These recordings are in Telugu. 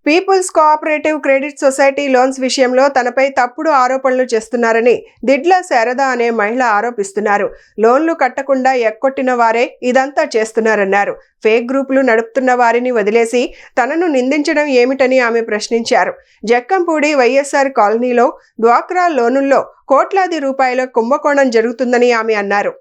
Peoples cooperative credit society loans విషయంలో తనపై తప్పుడు ఆరోపణలు చేస్తున్నారని దిడ్ల శారద అనే మహిళ ఆరోపిస్తున్నారు. లోన్లు కట్టకుండా ఎక్కొట్టిన వారే ఇదంతా చేస్తున్నారన్నారు. ఫేక్ గ్రూపులు నడుపుతున్న వారిని వదిలేసి తనను నిందించడం ఏమిటని ఆమె ప్రశ్నించారు. జక్కంపూడి వైఎస్ఆర్ కాలనీలో డ్వాక్రా లోనుల్లో కోట్లాది రూపాయల కుంభకోణం జరుగుతుందని ఆమె అన్నారు.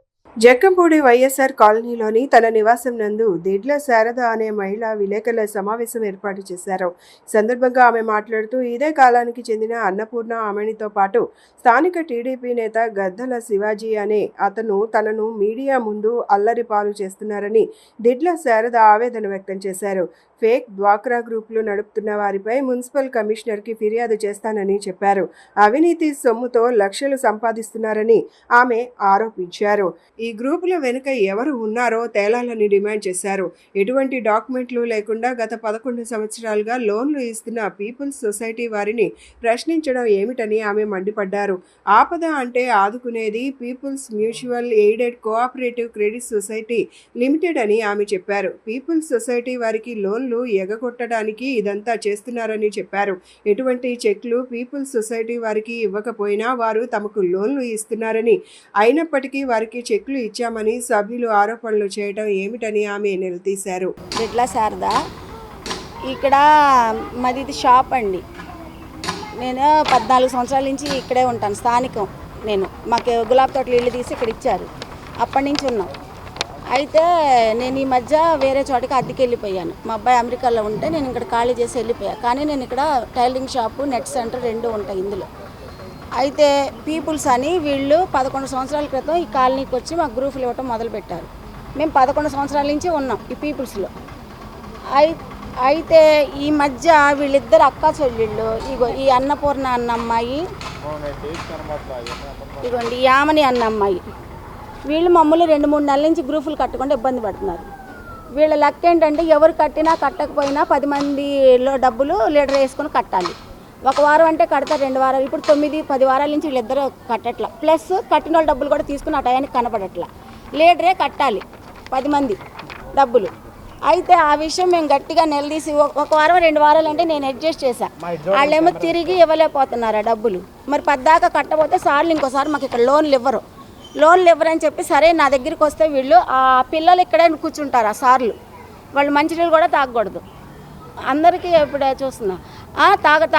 జక్కంపూడి వైఎస్ఆర్ కాలనీలోని తన నివాసం నందు దిడ్ల శారద అనే మహిళ విలేకరుల సమావేశం ఏర్పాటు చేశారు. ఈ సందర్భంగా ఆమె మాట్లాడుతూ ఇదే కాలానికి చెందిన అన్నపూర్ణ ఆమెనితో పాటు స్థానిక టీడీపీ నేత గద్దల శివాజీ అనే అతను తనను మీడియా ముందు అల్లరి పాలు చేస్తున్నారని దిడ్ల శారద ఆవేదన వ్యక్తం చేశారు. ఫేక్ డ్వాక్రా గ్రూపులు నడుపుతున్న వారిపై మున్సిపల్ కమిషనర్కి ఫిర్యాదు చేస్తానని చెప్పారు. అవినీతి సొమ్ముతో లక్షలు సంపాదిస్తున్నారని ఆమె ఆరోపించారు. ఈ గ్రూపుల వెనుక ఎవరు ఉన్నారో తేలాలని డిమాండ్ చేశారు. ఎటువంటి డాక్యుమెంట్లు లేకుండా గత 11 సంవత్సరాలుగా లోన్లు ఇస్తున్న పీపుల్స్ సొసైటీ వారిని ప్రశ్నించడం ఏమిటని ఆమె మండిపడ్డారు. ఆపద అంటే ఆదుకునేది people's mutual aided cooperative credit society limited అని ఆమె చెప్పారు. పీపుల్స్ సొసైటీ వారికి లోన్లు ఎగగొట్టడానికి ఇదంతా చేస్తున్నారని చెప్పారు. ఎటువంటి చెక్లు పీపుల్స్ సొసైటీ వారికి ఇవ్వకపోయినా వారు తమకు లోన్లు ఇస్తున్నారని, అయినప్పటికీ వారికి చెక్లు ఇచ్చామని సభ్యులు ఆరోపణలు చేయడం ఏమిటని ఆమె నిలదీశారు. దిడ్ల శారద, ఇక్కడ మాది షాప్ అండి. నేను 14 సంవత్సరాల నుంచి ఇక్కడే ఉంటాను, స్థానికం. మాకు గులాబీ తోటలు ఇల్లు తీసి ఇక్కడ ఇచ్చారు, అప్పటి నుంచి ఉన్నాం. అయితే నేను ఈ మధ్య వేరే చోటకి అద్దెకి వెళ్ళిపోయాను. మా అబ్బాయి అమెరికాలో ఉంటే నేను ఇక్కడ ఖాళీ చేసి వెళ్ళిపోయాను. కానీ నేను ఇక్కడ టైలరింగ్ షాపు, నెట్ సెంటర్ 2 ఉంటాయి ఇందులో. అయితే పీపుల్స్ అని వీళ్ళు 11 సంవత్సరాల క్రితం ఈ కాలనీకి వచ్చి మాకు గ్రూపులు ఇవ్వటం మొదలుపెట్టారు. మేము 11 సంవత్సరాల నుంచి ఉన్నాం ఈ పీపుల్స్లో. అయితే ఈ మధ్య వీళ్ళిద్దరు అక్కా చెల్లెళ్ళు, ఇగో ఈ అన్నపూర్ణ అన్న అమ్మాయి, ఇగోండి యామని అన్న అమ్మాయి, వీళ్ళు మమ్మల్ని 2-3 నెలల నుంచి గ్రూపులు కట్టకుండా ఇబ్బంది పడుతున్నారు. వీళ్ళ లెక్క ఏంటంటే ఎవరు కట్టినా కట్టకపోయినా 10 మందిలో డబ్బులు లీడర్ వేసుకొని కట్టాలి. 1 వారం అంటే కడతారు, 2 వారాలు. ఇప్పుడు 9-10 వారాల నుంచి వీళ్ళిద్దరూ కట్టట్లా. ప్లస్ కట్టిన వాళ్ళ డబ్బులు కూడా తీసుకుని ఆ టయానికి కనపడట్లా. లీడరే కట్టాలి 10 మంది డబ్బులు. అయితే ఆ విషయం మేము గట్టిగా నిలదీసి 1 వారం 2 వారాలు అంటే నేను అడ్జస్ట్ చేశాను. వాళ్ళేమో తిరిగి ఇవ్వలేకపోతున్నారు ఆ డబ్బులు. మరి పద్దాకా కట్టబోతే సార్లు ఇంకోసారి మాకు ఇక్కడ లోన్లు ఇవ్వరని చెప్పి సరే నా దగ్గరికి వస్తే వీళ్ళు ఆ పిల్లలు ఇక్కడే కూర్చుంటారు. ఆ సార్లు వాళ్ళు మంచినీళ్ళు కూడా తాగకూడదు. అందరికీ ఇప్పుడు చూస్తున్నా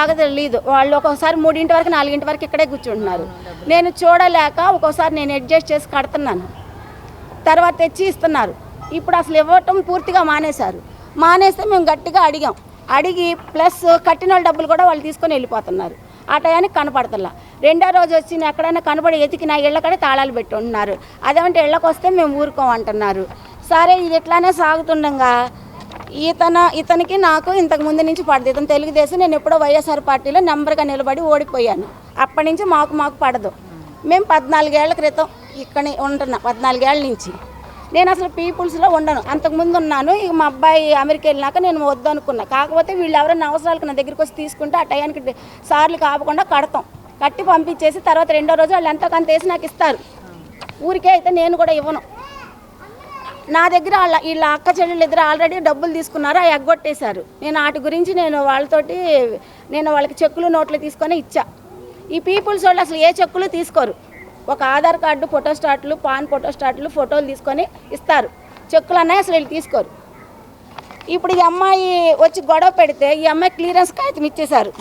తాగలేదు. వాళ్ళు ఒక్కొక్కసారి 3 వరకు 4 వరకు ఇక్కడే కూర్చుంటున్నారు. నేను చూడలేక ఒక్కోసారి నేను అడ్జస్ట్ చేసి కడుతున్నాను, తర్వాత తెచ్చి ఇస్తున్నారు. ఇప్పుడు అసలు ఇవ్వటం పూర్తిగా మానేస్తే మేము గట్టిగా అడిగి ప్లస్ కట్టిన వాళ్ళ డబ్బులు కూడా వాళ్ళు తీసుకొని వెళ్ళిపోతున్నారు. ఆ టయానికి కనపడతల్లా. 2వ రోజు వచ్చి ఎక్కడైనా కనపడి ఎతికి నా ఇళ్ళకడే తాళాలు పెట్టి ఉంటున్నారు. అదేమంటే ఇళ్ళకి వస్తే మేము ఊరుకోమంటున్నారు. సరే ఇది ఇట్లానే సాగుతుండగా ఇతనికి నాకు ఇంతకు ముందు నుంచి పడదు. ఇతను తెలుగుదేశం, నేను ఎప్పుడో వైఎస్ఆర్ పార్టీలో నెంబర్గా నిలబడి ఓడిపోయాను. అప్పటి నుంచి మాకు పడదు. మేము 14 ఏళ్ల క్రితం ఇక్కడ ఉంటున్నా. 14 ఏళ్ళ నుంచి నేను అసలు పీపుల్స్లో ఉండను. అంతకుముందు ఉన్నాను. ఇక మా అబ్బాయి అమెరికా వెళ్ళినాక నేను వద్దు అనుకున్నా. కాకపోతే వీళ్ళు ఎవరైనా అవసరాలకు నా దగ్గరికి వచ్చి తీసుకుంటే ఆ టయానికి సార్లు కాకుండా కట్టి పంపించేసి తర్వాత 2వ రోజు వాళ్ళు ఎంతో కొంత వేసి నాకు ఇస్తారు. ఊరికే అయితే నేను కూడా ఇవ్వను. నా దగ్గర వీళ్ళ అక్క చెల్లెళ్ళు ఇద్దరు ఆల్రెడీ డబ్బులు తీసుకున్నారు, అవి ఎగ్గొట్టేశారు. నేను వాటి గురించి వాళ్ళకి చెక్కులు నోట్లు తీసుకొని ఇచ్చా. ఈ పీపుల్స్ వాళ్ళు అసలు ఏ చెక్కులు తీసుకోరు. ఒక ఆధార్ కార్డు ఫోటోస్టాట్లు, పాన్ ఫోటోస్టాట్లు, ఫోటోలు తీసుకొని ఇస్తారు. చెక్కులు అన్నాయి అసలు వీళ్ళు తీసుకోరు. ఇప్పుడు ఈ అమ్మాయి వచ్చి గొడవ పెడితే ఈ అమ్మాయి క్లియరెన్స్ కాగితం ఇచ్చేశారు.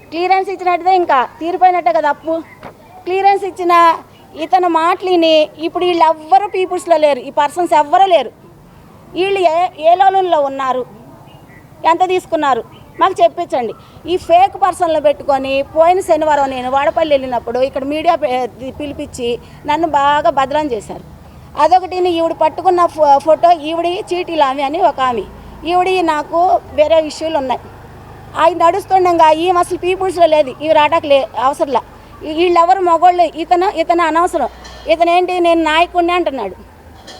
క్లియరెన్స్ ఇచ్చినట్టుదే ఇంకా తీరిపోయినట్టే కదా అప్పు. క్లియరెన్స్ ఇచ్చిన ఇతను మాటలిని ఇప్పుడు వీళ్ళు ఎవ్వరూ పీపుల్స్లో లేరు. ఈ పర్సన్స్ ఎవ్వరూ లేరు. వీళ్ళు ఏ లోన్లో ఉన్నారు, ఎంత తీసుకున్నారు మాకు చెప్పించండి. ఈ ఫేక్ పర్సన్లో పెట్టుకొని పోయిన శనివారం నేను వాడపల్లి వెళ్ళినప్పుడు ఇక్కడ మీడియా పిలిపించి నన్ను బాగా బదనాం చేశారు. అదొకటి, ఈవిడ పట్టుకున్న ఫోటో, ఈవిడి చీటీలు ఆమె అని ఒక ఆమె, ఈవిడి నాకు వేరే ఇష్యూలు ఉన్నాయి. అవి నడుస్తుండగా ఈమె అసలు పీపుల్స్లో లేదు, ఇవి రావడానికి అవసరంలా. వీళ్ళెవరు మగోళ్ళు, ఇతను అనవసరం. ఇతనేంటి నేను నాయకుడిని అంటున్నాడు.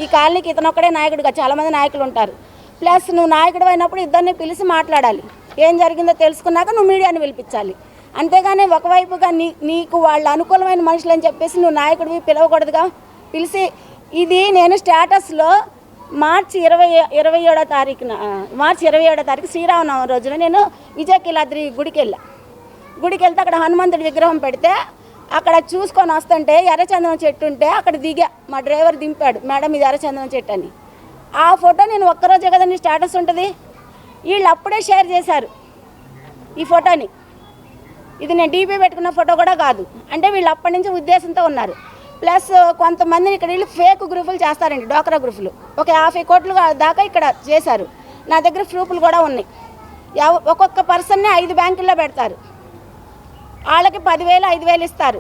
ఈ కాలనీకి ఇతను ఒక్కడే నాయకుడిగా, చాలామంది నాయకులు ఉంటారు. ప్లస్ నువ్వు నాయకుడు అయినప్పుడు ఇద్దరిని పిలిచి మాట్లాడాలి. ఏం జరిగిందో తెలుసుకున్నాక నువ్వు మీడియాని పిలిపించాలి. అంతేగాని ఒకవైపుగా నీకు వాళ్ళు అనుకూలమైన మనుషులు అని చెప్పేసి నువ్వు నాయకుడివి పిలవకూడదుగా. పిలిచి ఇది నేను స్టేటస్లో మార్చి 27వ తారీఖున మార్చి 27వ తారీఖు శ్రీరామనవమి రోజున నేను విజయకిలాద్రి గుడికి వెళ్తే అక్కడ హనుమంతుడి విగ్రహం పెడితే అక్కడ చూసుకొని వస్తుంటే ఎర్రచందనం చెట్టు ఉంటే అక్కడ దిగా మా డ్రైవర్ దింపాడు, మేడం ఇది ఎర్రచందనం చెట్టు అని. ఆ ఫోటో నేను ఒక్కరోజే కదండి స్టేటస్ ఉంటుంది, వీళ్ళు అప్పుడే షేర్ చేశారు ఈ ఫోటోని. ఇది నేను డీపీ పెట్టుకున్న ఫోటో కూడా కాదు. అంటే వీళ్ళు అప్పటి నుంచి ఉద్దేశంతో ఉన్నారు. ప్లస్ కొంతమందిని ఇక్కడ వీళ్ళు ఫేక్ గ్రూపులు చేస్తారండి, డోక్రా గ్రూపులు. ఒక 50 కోట్లు దాకా ఇక్కడ చేశారు. నా దగ్గర ప్రూఫ్లు కూడా ఉన్నాయి. ఒక్కొక్క పర్సన్ని 5 బ్యాంకుల్లో పెడతారు, వాళ్ళకి 10,000 5,000 ఇస్తారు.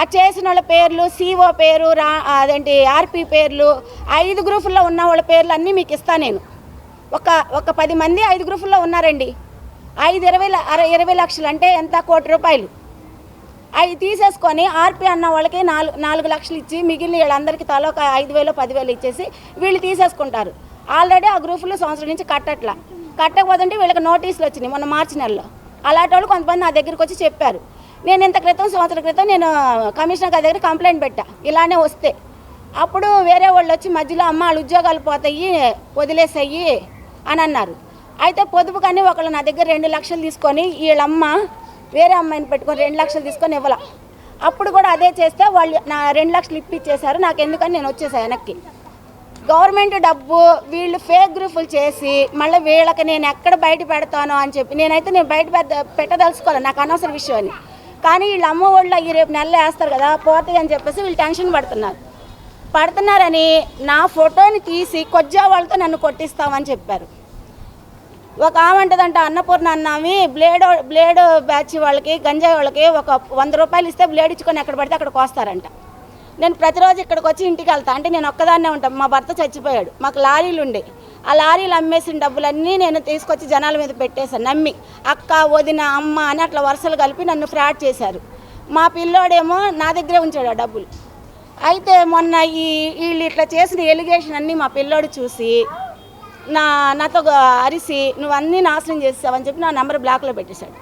ఆ చేసిన వాళ్ళ పేర్లు, సిఓ పేరు, అదేంటి ఆర్పి పేర్లు, 5 గ్రూపుల్లో ఉన్న వాళ్ళ పేర్లు అన్నీ మీకు ఇస్తాను నేను. ఒక 10 మంది 5 గ్రూపుల్లో ఉన్నారండి. 20 లక్షలు అంటే ఎంత? 1 కోటి రూపాయలు. అవి తీసేసుకొని ఆర్పి అన్న వాళ్ళకి 4 లక్షలు ఇచ్చి మిగిలిన వీళ్ళందరికీ తలో ఒక 5,000 10,000 ఇచ్చేసి వీళ్ళు తీసేసుకుంటారు. ఆల్రెడీ ఆ గ్రూపులు సంవత్సరం నుంచి కట్టకపోతుంటే వీళ్ళకి నోటీసులు వచ్చినాయి మొన్న మార్చి నెలలో. అలాంటి వాళ్ళు కొంతమంది నా దగ్గరికి వచ్చి చెప్పారు. నేను సంవత్సరం క్రితం నేను కమిషనర్ గారి దగ్గర కంప్లైంట్ పెట్టా ఇలానే వస్తే. అప్పుడు వేరే వాళ్ళు వచ్చి మధ్యలో అమ్మ వాళ్ళ ఉద్యోగాలు పోతాయి వదిలేసాయి అని అన్నారు. అయితే పొదుపు కానీ ఒకళ్ళు నా దగ్గర 2 లక్షలు తీసుకొని వీళ్ళమ్మ వేరే అమ్మాయిని పెట్టుకొని 2 లక్షలు తీసుకొని ఇవ్వాల. అప్పుడు కూడా అదే చేస్తే వాళ్ళు నా 2 లక్షలు ఇప్పించేశారు. నాకు ఎందుకని నేను వచ్చేసాను వెనక్కి. గవర్నమెంట్ డబ్బు వీళ్ళు ఫేక్ గ్రూపులు చేసి మళ్ళీ వీళ్ళకి నేను ఎక్కడ బయట పెడతాను అని చెప్పి నేను బయట పెట్టదలుచుకోవాలి, నాకు అనవసర విషయం అని. కానీ వీళ్ళు అమ్మ వాళ్ళు ఈ రేపు నెలలో వేస్తారు కదా పోతాయి అని చెప్పేసి వీళ్ళు టెన్షన్ పడుతున్నారని నా ఫోటోని తీసి కొజ్జా వాళ్ళతో నన్ను కొట్టిస్తామని చెప్పారు. ఒక ఆమె అంటదంట, అన్నపూర్ణ అన్నామి బ్లేడ్ బ్యాచ్ వాళ్ళకి గంజాయి వాళ్ళకి ఒక 100 రూపాయలు ఇస్తే బ్లేడ్ ఇచ్చుకొని ఎక్కడ పడితే అక్కడికి వస్తారంట. నేను ప్రతిరోజు ఇక్కడికి వచ్చి ఇంటికి వెళ్తాను. అంటే నేను ఒక్కదాన్నే ఉంటాను, మా భర్త చచ్చిపోయాడు, మాకు లారీలు ఉండే. ఆ లారీలు అమ్మేసిన డబ్బులన్నీ నేను తీసుకొచ్చి జనాల మీద పెట్టేశాను నమ్మి. అక్క వదిన అమ్మ అని అట్లా వరుసలు కలిపి నన్ను ఫ్రాడ్ చేశారు. మా పిల్లోడేమో నా దగ్గరే ఉంచాడు ఆ డబ్బులు. అయితే మొన్న వీళ్ళు ఇట్లా చేసిన ఎలిగేషన్ అన్నీ మా పిల్లోడు చూసి నాతో అరిసి నువ్వు అన్నీ నాశనం చేసావని చెప్పి నా నెంబర్ బ్లాక్లో పెట్టేశాడు.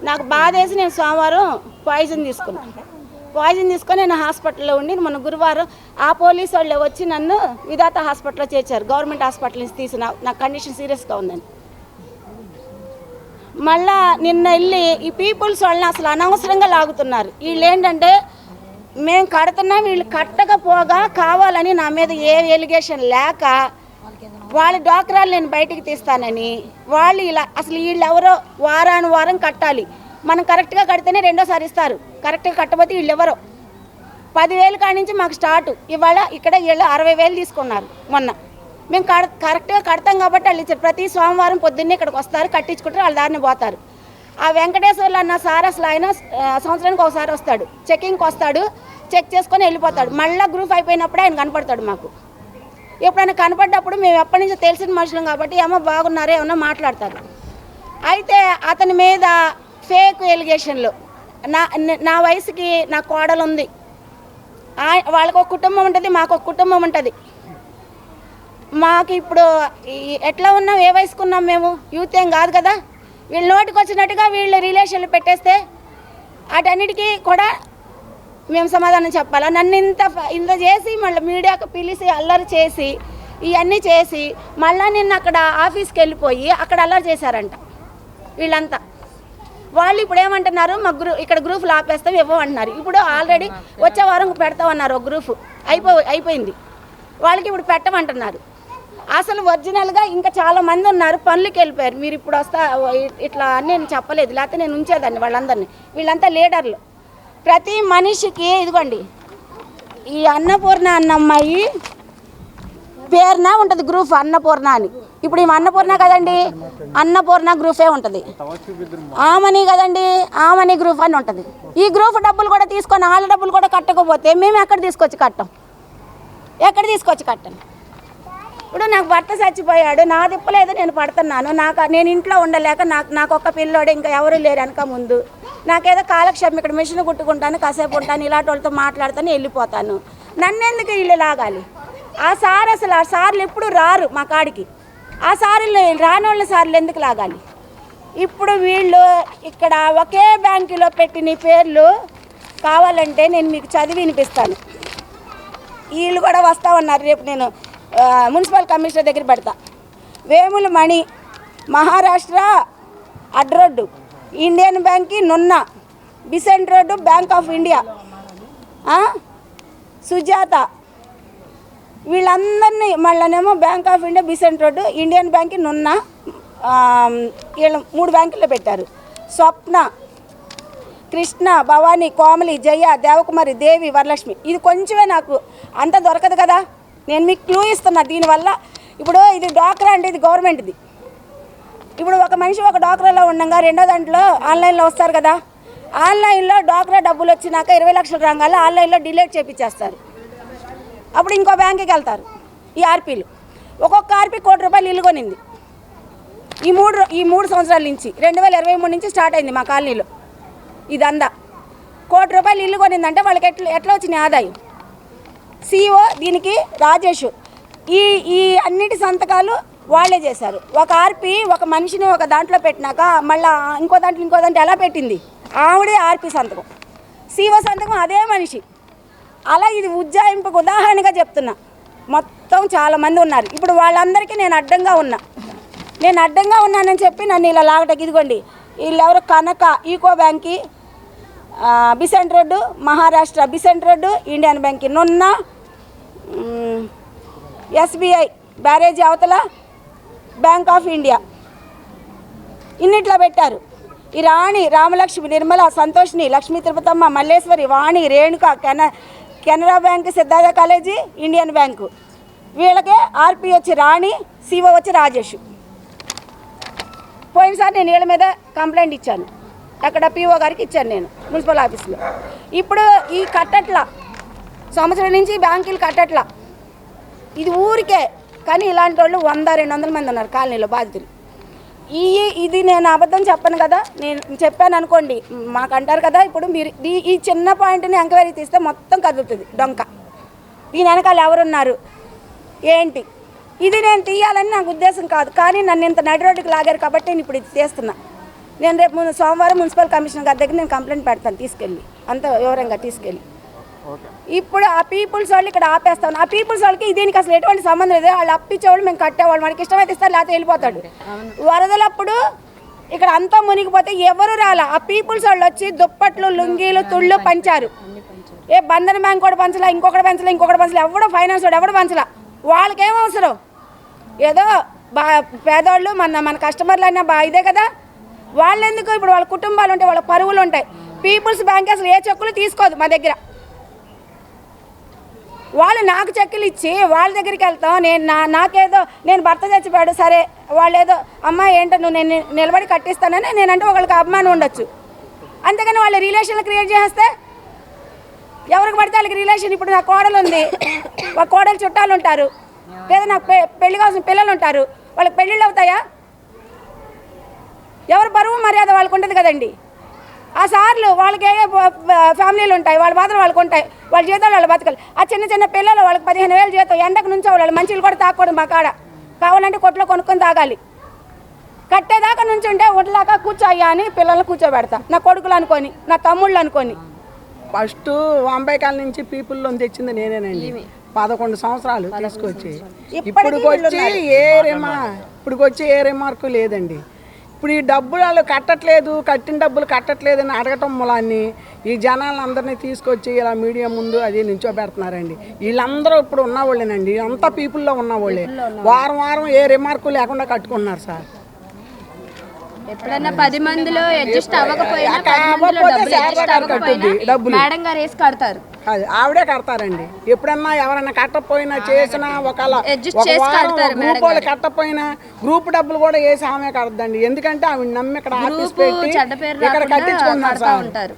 నాకు బాధ వేసి నేను సోమవారం పాయిజన్ తీసుకొని నేను హాస్పిటల్లో ఉండి మొన్న గురువారం ఆ పోలీసు వాళ్ళు వచ్చి నన్ను విధాత హాస్పిటల్లో చేర్చారు. గవర్నమెంట్ హాస్పిటల్ నుంచి తీసిన నా కండిషన్ సీరియస్గా ఉందని. మళ్ళా నిన్న వెళ్ళి ఈ పీపుల్స్ వాళ్ళని అసలు అనవసరంగా లాగుతున్నారు. వీళ్ళు ఏంటంటే మేము కడుతున్నాం, వీళ్ళు కట్టకపోగా కావాలని నా మీద ఏ ఎలిగేషన్ లేక వాళ్ళ డాక్రాలు నేను బయటికి తీస్తానని వాళ్ళు ఇలా అసలు వీళ్ళు ఎవరో వారం కట్టాలి, మనం కరెక్ట్గా కడితేనే రెండోసారి ఇస్తారు, కరెక్ట్గా కట్టకపోతే వీళ్ళు ఎవరో 10,000 కాడి నుంచి మాకు స్టార్ట్. ఇవాళ ఇక్కడ వీళ్ళు 60,000 తీసుకున్నారు మొన్న. మేము కరెక్ట్గా కడతాం కాబట్టి వాళ్ళు ఇచ్చారు. ప్రతి సోమవారం పొద్దున్నే ఇక్కడికి వస్తారు, కట్టించుకుంటారు, వాళ్ళ దారిని పోతారు. ఆ వెంకటేశ్వర్లు అన్న సార్ అసలు ఆయన సంవత్సరానికి ఒకసారి వస్తాడు, చెక్కింగ్కి వస్తాడు, చెక్ చేసుకొని వెళ్ళిపోతాడు. మళ్ళీ గ్రూప్ అయిపోయినప్పుడే ఆయన కనపడతాడు మాకు. ఎప్పుడైనా కనపడ్డప్పుడు మేము ఎప్పటి నుంచో తెలిసిన మనుషులం కాబట్టి ఏమో బాగున్నారే ఏమన్నా మాట్లాడతారు. అయితే అతని మీద ఫేక్ ఎలిగేషన్లు. నా వయసుకి నా కోడలు ఉంది, వాళ్ళకు ఒక కుటుంబం ఉంటుంది, మాకు ఒక కుటుంబం ఉంటుంది. మాకు ఇప్పుడు ఎట్లా ఉన్నాం, ఏ వయసుకున్నాం మేము, యూత్ ఏం కాదు కదా. వీళ్ళు నోటికి వచ్చినట్టుగా వీళ్ళు రిలేషన్లు పెట్టేస్తే వాటన్నిటికీ కూడా మేము సమాధానం చెప్పాలా? నన్ను ఇంత చేసి మళ్ళీ మీడియాకు పిలిచి అల్లరి చేసి ఇవన్నీ చేసి మళ్ళీ నిన్న అక్కడ ఆఫీస్కి వెళ్ళిపోయి అక్కడ అల్లరి చేశారంట వీళ్ళంతా. వాళ్ళు ఇప్పుడు ఏమంటున్నారు, మా ఇక్కడ గ్రూపులు ఆపేస్తాం ఇవ్వమంటున్నారు. ఇప్పుడు ఆల్రెడీ వచ్చే వారం పెడతామన్నారు ఒక గ్రూపు, అయిపోయింది. వాళ్ళకి ఇప్పుడు పెట్టమంటున్నారు. అసలు ఒరిజినల్గా ఇంకా చాలామంది ఉన్నారు, పనులకి వెళ్ళిపోయారు. మీరు ఇప్పుడు ఇట్లా అని నేను చెప్పలేదు, లేకపోతే నేను ఉంచేదాన్ని వాళ్ళందరినీ. వీళ్ళంతా లీడర్లు. ప్రతి మనిషికి ఇదిగోండి ఈ అన్నపూర్ణ అన్న అమ్మాయి పేరున ఉంటుంది గ్రూప్ అన్నపూర్ణ అని. ఇప్పుడు ఈ అన్నపూర్ణ కదండి, అన్నపూర్ణ గ్రూపే ఉంటుంది. ఆమని కదండి, ఆమని గ్రూప్ అని ఉంటుంది. ఈ గ్రూప్ డబ్బులు కూడా తీసుకొని వాళ్ళ డబ్బులు కూడా కట్టకపోతే మేము ఎక్కడ తీసుకొచ్చి కట్టాం? ఇప్పుడు నాకు భర్త చచ్చిపోయాడు, నా తిప్పలేదు, నేను పడుతున్నాను. నేను ఇంట్లో ఉండలేక నాకు ఒక్క పిల్లోడు, ఇంకా ఎవరు లేరు వెనక ముందు. నాకేదో కాలక్షేపం ఇక్కడ మిషన్ కుట్టుకుంటాను, కాసేపు ఉంటాను, ఇలాంటి వాళ్ళతో మాట్లాడుతాను, వెళ్ళిపోతాను. నన్నెందుకు వీళ్ళు లాగాలి? ఆ సార్లు ఎప్పుడు రారు మా కాడికి. ఆ సార్లు రానోళ్ళ సార్లు ఎందుకు లాగాలి? ఇప్పుడు వీళ్ళు ఇక్కడ ఒకే బ్యాంకులో పెట్టిన పేర్లు కావాలంటే నేను మీకు చదివి వినిపిస్తాను. వీళ్ళు కూడా వస్తా ఉన్నారు. రేపు నేను మున్సిపల్ కమిషనర్ దగ్గర పెడతా. వేముల మణి, మహారాష్ట్ర అడ్రోడ్డు, ఇండియన్ బ్యాంక్కి Nunna, Besant road bank of India, Sujatha, వీళ్ళందరినీ మళ్ళనేమో bank of India, Besant road, Indian బ్యాంక్కి నున్న, వీళ్ళు 3 బ్యాంకుల్లో పెట్టారు. స్వప్న, కృష్ణ, భవానీ, కోమలి, జయ, దేవకుమారి, దేవి, వరలక్ష్మి. ఇది కొంచెమే, నాకు అంత దొరకదు కదా. నేను మీకు క్లూ ఇస్తున్నా దీనివల్ల. ఇప్పుడు ఇది డ్వాక్రా అంటే ఇది గవర్నమెంట్ది. ఇప్పుడు ఒక మనిషి ఒక డ్వాక్రాలో ఉండగా రెండో దాంట్లో ఆన్లైన్లో వస్తారు కదా. ఆన్లైన్లో డ్వాక్రా డబ్బులు వచ్చినాక 20 లక్షల రంగాల్లో ఆన్లైన్లో డిలీట్ చేయించేస్తారు. అప్పుడు ఇంకో బ్యాంకుకి వెళ్తారు ఈ ఆర్పీలు. ఒక్కొక్క ఆర్పీ ₹1 కోటి ఇల్లు కొనింది. ఈ మూడు సంవత్సరాల నుంచి 2023 నుంచి స్టార్ట్ అయింది మా కాలనీలో. ఇదంతా ₹1 కోటి ఇల్లు కొనిందంటే వాళ్ళకి ఎట్లా వచ్చినాయి ఆదాయం? సిఓ దీనికి రాజేష్ ఈ అన్నిటి సంతకాలు వాళ్ళే చేశారు. ఒక ఆర్పీ ఒక మనిషిని ఒక దాంట్లో పెట్టినాక మళ్ళీ ఇంకో దాంట్లో ఎలా పెట్టింది? ఆవిడే ఆర్పీ సంతకం, సిఓ సంతకం అదే మనిషి. అలా ఇది ఉజ్జాయింపుకు ఉదాహరణగా చెప్తున్నా. మొత్తం చాలామంది ఉన్నారు. ఇప్పుడు వాళ్ళందరికీ నేను అడ్డంగా ఉన్నానని చెప్పి నన్ను ఇలా లాగటకి. ఇదిగోండి వీళ్ళెవరు? కనక, ఈకో బ్యాంక్కి, Bessent road, Maharashtra Bessent road, Indian బ్యాంక్కి నున్న, ఎస్బీఐ బ్యారేజీ అవతల, బ్యాంక్ ఆఫ్ ఇండియా, ఇన్నిట్లో పెట్టారు. ఈ Rani, Ramalakshmi, Nirmala, Santhoshini, Lakshmi Tirupatamma, Malleswari, Vani, Renuka, Canara bank, Siddhartha college, Indian bank. వీళ్ళకే ఆర్పీ వచ్చి రాణి, సిఓ వచ్చి రాజేష్. పోయినసారి నేను వీళ్ళ మీద కంప్లైంట్ ఇచ్చాను. అక్కడ పిఓ గారికి ఇచ్చాను నేను మున్సిపల్ ఆఫీస్లో. ఇప్పుడు ఈ కట్టట్ల సంవత్సరం నుంచి బ్యాంకులు కట్టట్ల. ఇది ఊరికే. కానీ ఇలాంటి వాళ్ళు 100-200 మంది ఉన్నారు కాలనీలో బాధితులు. ఇది నేను అబద్ధం చెప్పను కదా. నేను చెప్పాను అనుకోండి, మాకు అంటారు కదా. ఇప్పుడు మీరు ఈ చిన్న పాయింట్ని ఎంక్వైరీ తీస్తే మొత్తం కదులుతుంది డొంక. దీని వెనకాల ఎవరున్నారు ఏంటి? ఇది నేను తీయాలని నాకు ఉద్దేశం కాదు. కానీ నన్ను ఇంత నడి రోడ్డుకి లాగారు కాబట్టి నేను ఇప్పుడు ఇది చేస్తున్నా. నేను రేపు సోమవారం మున్సిపల్ కమిషనర్ గారి దగ్గర నేను కంప్లైంట్ పెడతాను, తీసుకెళ్ళి అంత వివరంగా తీసుకెళ్ళి. ఇప్పుడు ఆ పీపుల్స్ వాళ్ళు ఇక్కడ ఆపేస్తాను. ఆ పీపుల్స్ వాళ్ళకి దీనికి అసలు ఎటువంటి సంబంధం లేదు. వాళ్ళు అప్పించేవాళ్ళు, మేము కట్టేవాళ్ళు, మనకి ఇష్టమైతే ఇస్తారు, లేకపోతే వెళ్ళిపోతాడు. వరదలప్పుడు ఇక్కడ అంతా మునిగిపోతే ఎవరు రాలా. ఆ పీపుల్స్ వాళ్ళు వచ్చి దుప్పట్లు, లుంగీలు, తుళ్ళు పంచారు. ఏ బంధన్ బ్యాంక్ కూడా పంచలా, ఇంకొకటి పంచలా, ఎవడో ఫైనాన్స్ వాడు ఎవడో పంచలా. వాళ్ళకేం అవసరం? ఏదో పేదవాళ్ళు మన కస్టమర్లు అయినా ఇదే కదా. వాళ్ళెందుకు? ఇప్పుడు వాళ్ళ కుటుంబాలు ఉంటాయి, వాళ్ళ పరువులు ఉంటాయి. పీపుల్స్ బ్యాంక్ అసలు ఏ చెక్కులు తీసుకోదు మా దగ్గర. వాళ్ళు నాకు చెక్కులు ఇచ్చి వాళ్ళ దగ్గరికి వెళ్తాం. నాకేదో నేను భర్త చచ్చిపోయాడు, సరే వాళ్ళు ఏదో అమ్మ ఏంటో నువ్వు నేను నిలబడి కట్టిస్తానని నేనంటే ఒకరికి అభిమానం ఉండొచ్చు. అంతేగాని వాళ్ళు రిలేషన్లు క్రియేట్ చేస్తే ఎవరికి పడితే వాళ్ళకి రిలేషన్. ఇప్పుడు నా కోడలు ఉంది, ఒక కోడలు చుట్టాలు ఉంటారు, లేదా నాకు పెళ్లి కావాల్సిన పిల్లలు ఉంటారు, వాళ్ళకి పెళ్ళిళ్ళు అవుతాయా? ఎవరు బరువు మర్యాద వాళ్ళకు ఉంటుంది కదండి. ఆ సార్లు వాళ్ళకి ఏ ఫ్యామిలీలు ఉంటాయి, వాళ్ళ బాధలు వాళ్ళకు ఉంటాయి, వాళ్ళ జీతాలు వాళ్ళు బతకాలి. ఆ చిన్న పిల్లలు వాళ్ళకి 15,000 జీతం, ఎండకు నుంచో వాళ్ళు మంచిలు కూడా తాకూడదు మా కాడ. కావాలంటే కొట్లో కొనుక్కొని తాగాలి. కట్టేదాకా నుంచి ఉంటే ఒడ్లాగా కూర్చోయ్యా అని పిల్లల్ని కూర్చోబెడతా, నా కొడుకులు అనుకొని, నా తమ్ముళ్ళు అనుకొని. ఫస్ట్ వాంబాయి కాలనీ నుంచి పీపుల్ లోన్ తెచ్చింది నేనేనండి. 11 సంవత్సరాలు తీసుకొచ్చి ఇప్పుడుకొచ్చి ఏ రిమార్కు లేదండి. ఇప్పుడు ఈ డబ్బులు వాళ్ళు కట్టట్లేదు, కట్టిన డబ్బులు కట్టట్లేదు అని అడగటం మూలాన్ని ఈ జనాలందరినీ తీసుకొచ్చి ఇలా మీడియా ముందు అది నించోబెడుతున్నారండి. వీళ్ళందరూ ఇప్పుడు ఉన్నవాళ్ళేనండి, అంతా పీపుల్లో ఉన్నవాళ్ళే. వారం ఏ రిమార్కు లేకుండా కట్టుకున్నారు సార్. ఎప్పుడన్నా 10 మందిలో అడ్జస్ట్ అవ్వకపోయినా మేడం గారు వేసి కడతారు. ఆవిడే కడతారండి. ఎప్పుడన్నా ఎవరైనా కట్టపోయినా చేసినా గ్రూప్ వాళ్ళు కట్టపోయినా గ్రూప్ డబ్బులు కూడా వేసి ఆమె కడద్దండి. ఎందుకంటే ఆవిడ నమ్మి ఇక్కడ ఆఫీస్ పెట్టి ఇక్కడ కట్టించుకున్నారు సార్.